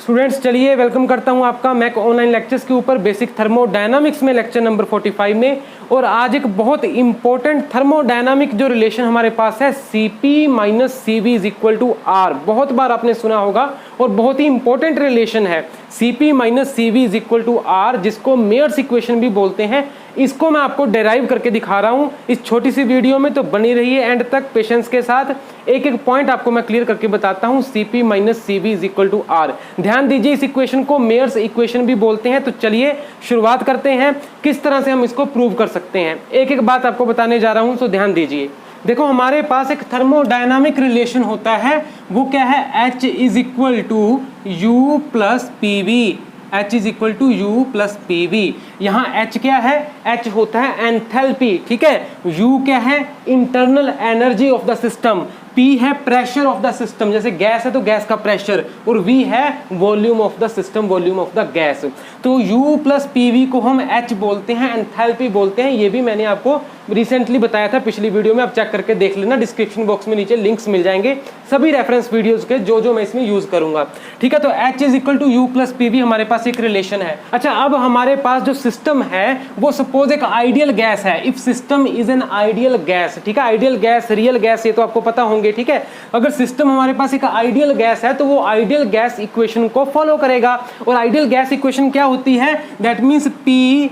Students चलिए welcome करता हूं आपका मैक ऑनलाइन लेक्चर्स के ऊपर बेसिक थर्मोडायनामिक्स में लेक्चर नंबर 45 में। और आज एक बहुत इंपॉर्टेंट थर्मोडायनामिक जो रिलेशन हमारे पास है Cp minus Cv is equal to R। बहुत बार आपने सुना होगा और बहुत ही इंपॉर्टेंट रिलेशन है Cp minus Cv is equal to R, जिसको मेयर्स इक्वेशन भी बोलते हैं। इसको मैं आपको डेराइव करके दिखा रहा हूं इस छोटी सी वीडियो में, तो बनी रहिए एंड तक पेशेंस के साथ। एक एक पॉइंट आपको मैं क्लियर करके बताता हूं। Cp minus Cv is equal to R, ध्यान दीजिए इस इक्वेशन को मेयर्स इक्वेशन भी बोलते हैं। तो चलिए शुरुआत करते हैं किस तरह से हम इसको प्रूव कर सकते हैं। एक एक बात आपको बताने जा रहा हूं, तो ध्यान दीजिए। देखो हमारे पास एक थर्मोडायनामिक रिलेशन होता है, वो क्या है, H is equal to U plus PV। H is equal to U plus PV। यहाँ H क्या है, H होता है एंथैल्पी, ठीक है। U क्या है, internal energy of the system. P है प्रेशर ऑफ द सिस्टम, जैसे गैस है तो गैस का प्रेशर, और V है volume of the system, volume of the gas. तो U प्लस PV को हम H बोलते हैं, एंथैल्पी बोलते हैं। ये भी मैंने आपको रिसेंटली बताया था पिछली वीडियो में, आप चेक करके देख लेना। डिस्क्रिप्शन बॉक्स में नीचे लिंक्स मिल जाएंगे सभी रेफरेंस वीडियोस के, जो मैं इसमें यूज करूंगा, ठीक है। तो H is equal to U plus PV हमारे पास एक रिलेशन है। अच्छा, अब हमारे पास जो सिस्टम है वो सपोज एक आइडियल गैस है। If system is an ideal gas, ठीक है। आइडियल गैस, रियल गैस, ये तो आपको पता होंगे, ठीक है। अगर सिस्टम हमारे पास एक आइडियल गैस है तो वो आइडियल गैस इक्वेशन को फॉलो करेगा। और आइडियल गैस इक्वेशन क्या होती है, that means P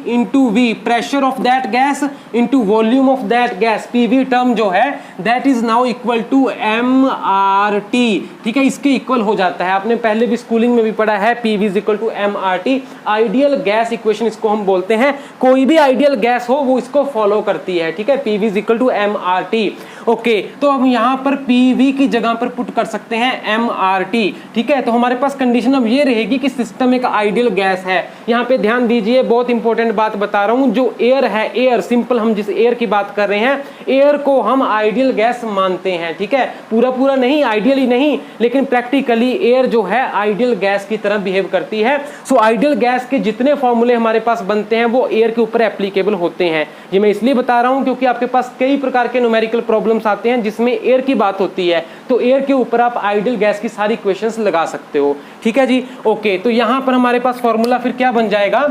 into V, pressure of that gas into volume of that gas. PV term जो है that is now equal to MRT, ठीक है। इसके इक्वल हो जाता है, आपने पहले भी स्कूलिंग में भी पढ़ा है, PV is equal to MRT। Ideal gas equation इसको हम बोलते हैं। कोई भी आइडियल गैस हो वो इसको फॉलो करती है, ठीक है। PV is equal to MRT। Okay, तो हम यहाँ पर PV की जगह पर पुट कर सकते हैं MRT, ठीक है। तो हमारे पास कंडीशन अब ये रहेगी कि सिस्टम एक आइडियल गैस है। यहाँ पे ध्यान दीजिए, बहुत इंपॉर्टेंट बात बता रहा हूँ। जो एयर है, एयर सिंपल, हम जिस एयर की बात कर रहे हैं, एयर को हम आइडियल गैस मानते हैं, ठीक है। पूरा नहीं, आइडियली नहीं, लेकिन प्रैक्टिकली एयर जो है आइडियल गैस की तरह बिहेव करती है। सो आइडियल गैस के जितने फॉर्मूले हमारे पास बनते हैं वो एयर के ऊपर एप्लीकेबल होते हैं। ये मैं इसलिए बता रहा हूँ क्योंकि आपके पास कई प्रकार के न्यूमेरिकल प्रॉब्लम्स आते हैं जिसमें एयर की बात होती है, तो एयर के ऊपर आप आइडियल गैस की सारी इक्वेशंस लगा सकते हो, ठीक है जी। ओके, तो यहां पर हमारे पास फॉर्मूला फिर क्या बन जाएगा,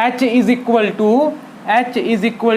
H is equal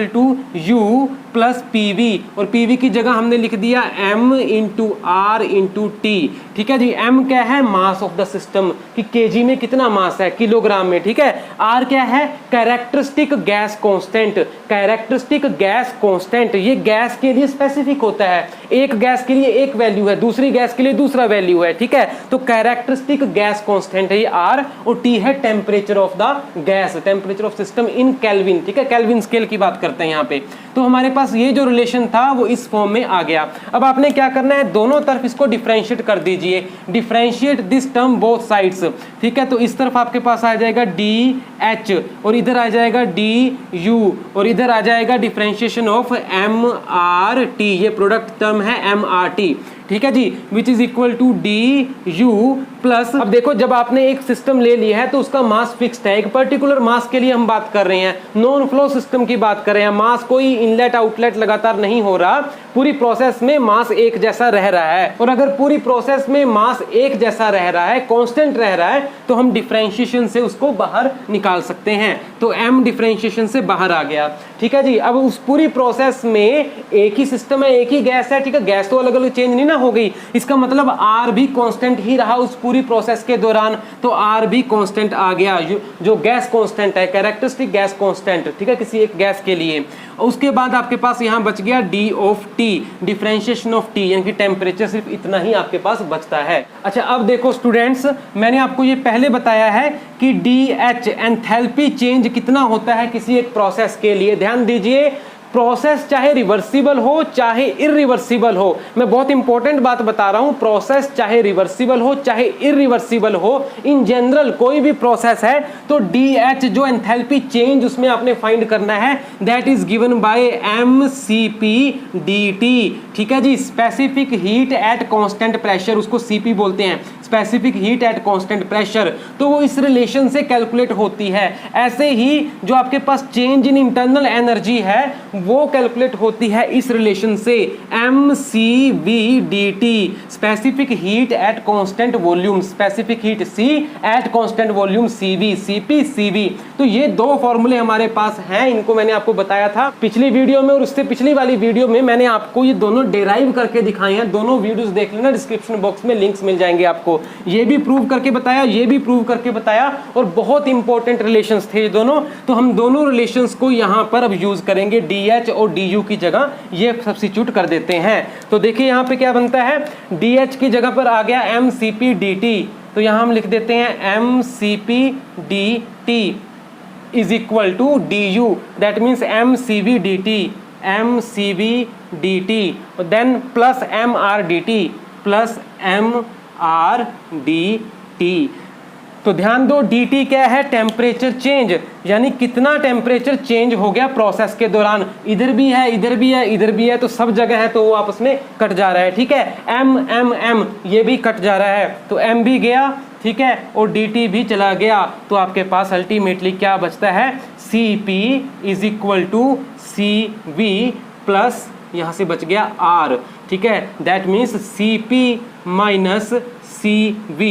to U plus PV, और PV की जगह हमने लिख दिया M into R into T, ठीक है जी। M क्या है, मास ऑफ द सिस्टम, कि केजी में कितना मास है, किलोग्राम में, ठीक है। R क्या है, characteristic gas constant, characteristic gas constant, ये गैस के लिए स्पेसिफिक होता है। एक गैस के लिए एक वैल्यू है, दूसरी गैस के लिए दूसरा वैल्यू है, ठीक है। तो कैरेक्टरिस्टिक गैस कांस्टेंट है ये R, और T है temperature of the gas, temperature of system in kelvin, ठीक है। केल्विन स्केल की बात करते हैं यहाँ पे। तो हमारे पास ये जो रिलेशन था वो इस फॉर्म में आ गया। अब आपने क्या करना है, दोनों तरफ इसको डिफरेंशिएट कर दीजिए, differentiate this term both sides, ठीक है। तो इस तरफ आपके पास आ जाएगा DH, और इधर आ जाएगा DU, और इधर आ जाएगा डिफरेंशिएशन ऑफ MRT, ये प्रोडक्ट टर्म है MRT, ठीक है जी, which is equal to DU plus. अब देखो, जब आपने एक सिस्टम ले लिया है तो उसका मास फिक्स्ड है, एक पर्टिकुलर मास के लिए हम बात कर रहे हैं, नॉन फ्लो सिस्टम की बात कर रहे हैं। मास कोई इनलेट आउटलेट लगातार नहीं हो रहा, पूरी प्रोसेस में मास एक जैसा रह रहा है। और अगर पूरी प्रोसेस में मास एक जैसा रह रहा है, कांस्टेंट रह रहा है, तो हम डिफरेंशिएशन से उसको बाहर निकाल सकते हैं। तो M डिफरेंशिएशन से बाहर आ गया, ठीक है जी। अब उस पूरी प्रोसेस में एक ही सिस्टम है, एक ही गैस है, ठीक है। गैस तो अलग अलग चेंज नहीं ना हो गई, इसका मतलब R भी कांस्टेंट ही रहा उस पूरी प्रोसेस के दौरान, तो R भी कांस्टेंट आ गया, जो गैस कांस्टेंट है, कैरेक्टरिस्टिक गैस कांस्टेंट, ठीक है, किसी एक गैस के लिए। उसके बाद आपके पास यहाँ बच गया D of T, differentiation of T, यानी कि टेम्परेचर, सिर्फ इतना ही आपके पास बचता है। अच्छा, अब देखो स्टूडेंट्स, मैंने आपको ये पहले बताया है कि DH एंथैल्पी चेंज कितना होता है किसी एक प्रोसेस के लिए। ध्यान दीजिए, प्रोसेस चाहे रिवर्सिबल हो चाहे इरिवर्सिबल हो, मैं बहुत इंपॉर्टेंट बात बता रहा हूं, प्रोसेस चाहे रिवर्सिबल हो चाहे इरिवर्सिबल हो, इन जनरल कोई भी प्रोसेस है तो DH जो एंथैल्पी चेंज उसमें आपने फाइंड करना है, that is given by MCP dt, ठीक है जी। Specific heat at constant pressure, उसको CP बोलते हैं, specific heat at constant pressure, तो वो इस रिलेशन से कैलकुलेट होती है। ऐसे ही जो आपके पास चेंज इन इंटरनल एनर्जी है वो कैलकुलेट होती है इस रिलेशन से, mCV/dt, specific heat at constant volume, specific heat C eight constant volume CV, CP/CV। तो ये दो फॉर्मूले हमारे पास हैं, इनको मैंने आपको बताया था पिछली वीडियो में, और उससे पिछली वाली वीडियो में मैंने आपको ये दोनों डिराइव करके दिखाए हैं। दोनों वीडियोस देख लेना, डिस्क्रिप्शन बॉक्स में लिंक्स मिल जाएंगे आपको। ये भी प्रूव करके बताया, ये भी प्रूव करके बताया, और बहुत इंपॉर्टेंट रिलेशंस थे ये दोनों। तो हम दोनों रिलेशंस को यहाँ पर अब यूज करेंगे, DH और DU की जगह ये सब्स्टिट्यूट कर देते हैं। तो देखिए यहाँ पे क्या बनता है, DH की जगह पर आ गया mCP/dt, तो यहाँ हम लिख देते हैं mCP/dt is equal to DU, that means mCV/dt, mCV/dt, then plus mR/dt, plus mR/dt। तो ध्यान दो, dt क्या है, टेम्परेचर चेंज, यानी कितना टेम्परेचर चेंज हो गया प्रोसेस के दौरान। इधर भी है, इधर भी है, इधर भी है, तो सब जगह है, तो वो आपस में कट जा रहा है, ठीक है। m ये भी कट जा रहा है, तो m भी गया, ठीक है, और dt भी चला गया। तो आपके पास अल्टीमेटली क्या बचता है, Cp is equal to Cv plus यहाँ से बच गया R, ठीक है, that means Cp minus CV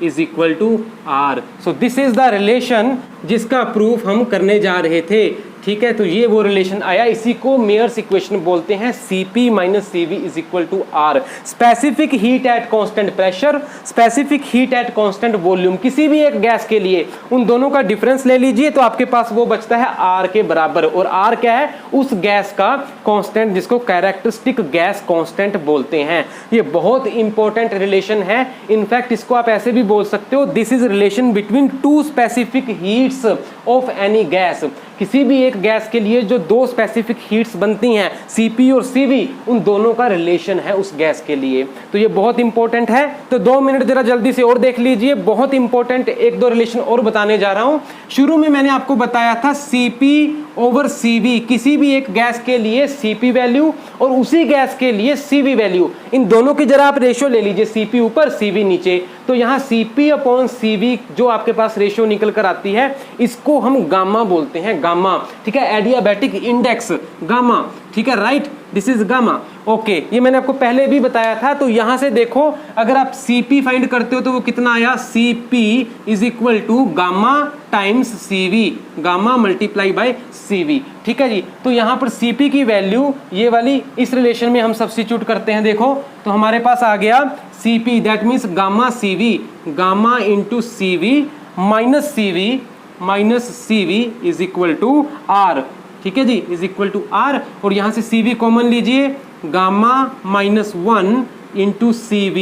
is equal to R। So this is the relation जिसका प्रूफ हम करने जा रहे थे, ठीक है। तो ये वो रिलेशन आया, इसी को मेयर्स इक्वेशन बोलते हैं, Cp minus CV is equal to R। Specific heat at constant pressure, specific heat at constant volume, किसी भी एक गैस के लिए उन दोनों का डिफरेंस ले लीजिए, तो आपके पास वो बचता है R के बराबर। और R क्या है, उस गैस का कांस्टेंट जिसको कैरेक्टरिस्टिक गैस कांस्टेंट बोलते हैं। ये बहुत इंपॉर्टेंट रिलेशन है। इनफैक्ट इसको आप ऐसे भी बोल सकते हो, this is relation between two specific heats of any gas. किसी भी एक गैस के लिए जो दो स्पेसिफिक हीट्स बनती हैं, Cp और Cv, उन दोनों का रिलेशन है उस गैस के लिए। तो ये बहुत इंपॉर्टेंट है। तो 2 मिनट जरा जल्दी से और देख लीजिए, बहुत इंपॉर्टेंट एक दो रिलेशन और बताने जा रहा हूं। शुरू में मैंने आपको बताया था Cp/Cv, किसी भी एक गैस के लिए Cp वैल्यू और उसी गैस के लिए Cv वैल्यू, इन दोनों की जरा आप रेशियो ले लीजिए, Cp ऊपर Cv नीचे। तो यहाँ Cp/Cv जो आपके पास रेशियो निकल कर आती है, इसको हम गामा बोलते हैं, गामा, ठीक है, एडियाबैटिक इंडेक्स गामा, ठीक है, right, this is gamma. Okay, ये मैंने आपको पहले भी बताया था। तो यहां से देखो, अगर आप Cp फाइंड करते हो तो वो कितना आया, Cp is equal to gamma times Cv, gamma multiply by Cv, ठीक है जी। तो यहां पर Cp की वैल्यू ये वाली इस रिलेशन में हम सब्स्टिट्यूट करते हैं, देखो, तो हमारे पास आ गया Cp, that means gamma Cv, gamma into Cv minus CV is equal to R, ठीक है जी, इज इक्वल टू R। और यहां से CV कॉमन लीजिए, gamma minus 1 into CV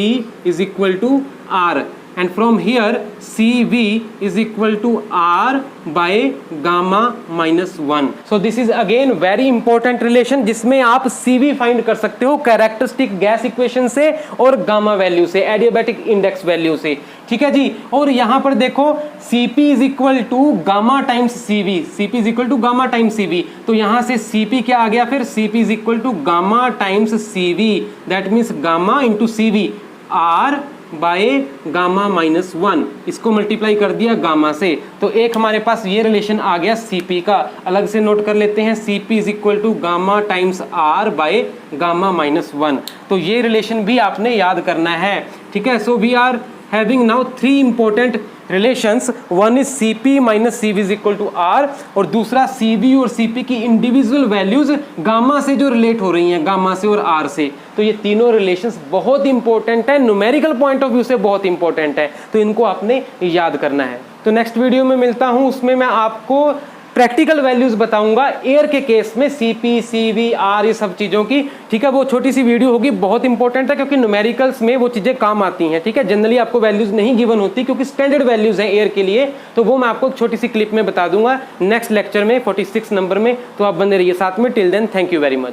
is equal to R, and from here CV is equal to R by gamma minus 1। So this is again very important relation, जिसमें आप CV find कर सकते हो characteristic gas equation से और gamma value से, adiabatic index value से, ठीक है जी। और यहां पर देखो, Cp is equal to gamma times CV, Cp is equal to gamma times CV, तो यहां से Cp क्या आ गया, फिर Cp is equal to gamma times CV, that means gamma into CV, R by gamma minus 1, इसको multiply कर दिया gamma से। तो एक हमारे पास ये रिलेशन आ गया Cp का, अलग से नोट कर लेते हैं, Cp is equal to gamma times R by gamma minus 1। तो ये रिलेशन भी आपने याद करना है, ठीक है। So we are having now 3 important relations, one is Cp minus Cv is equal to R, और दूसरा Cv और Cp की इंडिविजुअल वैल्यूज गामा से जो रिलेट हो रही हैं, गामा से और R से। तो ये तीनों रिलेशंस बहुत इंपॉर्टेंट है, न्यूमेरिकल पॉइंट ऑफ व्यू से बहुत इंपॉर्टेंट है, तो इनको आपने याद करना है। तो नेक्स्ट वीडियो में मिलता हूं, उसमें मैं आपको प्रैक्टिकल वैल्यूज बताऊंगा एयर के केस में, Cp, Cv, R, ये सब चीज़ों की, ठीक है। वो छोटी सी वीडियो होगी, बहुत इंपॉर्टेंट है, क्योंकि न्यूमेरिकल्स में वो चीज़ें काम आती हैं, ठीक है। जनरली आपको वैल्यूज नहीं गिवन होती, क्योंकि स्टैंडर्ड वैल्यूज हैं एयर के लिए, तो वो मैं आपको एक छोटी सी क्लिप में बता दूंगा नेक्स्ट लेक्चर में, 46 नंबर में। तो आप बने रहिए साथ में, till then thank you very much.